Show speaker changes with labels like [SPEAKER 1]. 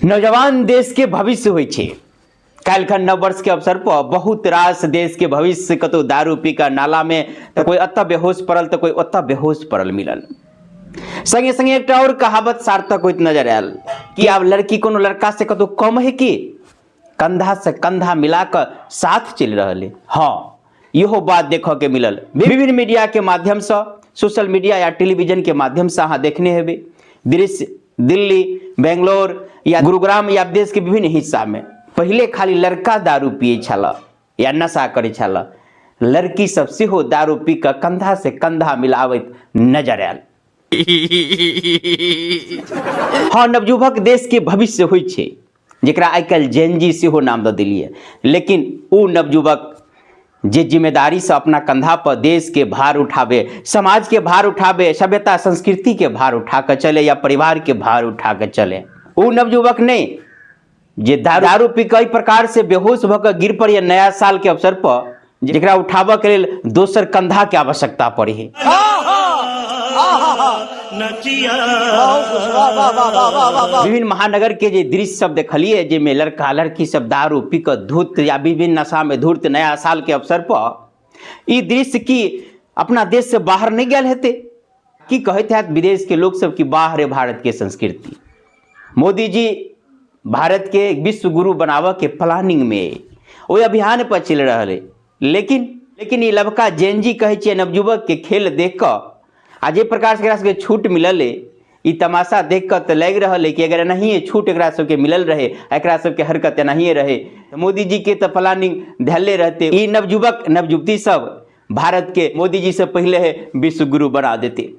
[SPEAKER 1] नौजवान देश के भविष्य होइ छै। काल्हिखन नव वर्ष के अवसर पर बहुत रास देश के भविष्य कतौ दारू पी कर नाला में तो कोई अत्ता बेहोश पड़ल तो कोई ओत्ता बेहोश पड़ल मिलल। संगे संगे एक और कहावत सार्थक होइत नजर आयल कि आब लड़की कोनो लड़का से कतौ कम है कि कंधा से कंधा मिलाकर साथ चल रहा है। हाँ, यहो बात देखो के मिलल विभिन्न मीडिया के माध्यम से, सोशल मीडिया या टेलीविजन के माध्यम से अहाँ देखने हेबे दृश्य दिल्ली, बेंगलोर या गुरुग्राम या देश के विभिन्न हिस्सा में। पहले खाली लड़का दारू पिए छला या नशा करे छला, लड़की सब सेहो दारू पी कर कंधा से कंधा मिलावत नजर आयल। हाँ, नवयुवक देश के भविष्य होइ छै, जेकरा आइ काल्हि जेनजी सेहो नाम दे देलिए। लेकिन ओ नवयुवक जे जिम्मेदारी से अपना कंधा पर देश के भार उठावे, समाज के भार उठावे, सभ्यता संस्कृति के भार उठा कर चले या परिवार के भार उठा कर चले, वो नवयुवक नहीं जे दारू पी कई प्रकार से बेहोश भकर गिर पड़े या नया साल के अवसर पर जेकरा उठाबे के लेल दोसर कंधा के आवश्यकता पड़ी है। विभिन्न महानगर के जे दृश्य सब देखलिए जेमे लड़का लड़की सब दारू पी कर धूर्त या विभिन्न नशा में धूर्त नया साल के अवसर पर ई दृश्य की अपना देश से बाहर नहीं गए हेते की कहते हैं विदेश के लोग सब की बाहर है भारत के संस्कृति। मोदी जी भारत के विश्व गुरु बनावे के प्लानिंग में वो अभियान पर चल रहा है। लेकिन ये लबका जेनजी कहे छे नवयुवक के खेल देख कर आज ये प्रकार से छूट मिलल है, ई तमाशा देख कर तो लग रहा है कि अगर नहीं छूट एकरा सबके मिलल रहे, एकरा सबके हरकत नहीं रहे तो मोदी जी के तो प्लानिंग ध्याले रहते, ई नवयुवक नवयुवती सब भारत के मोदी जी से पहले है विश्व गुरु बना देते।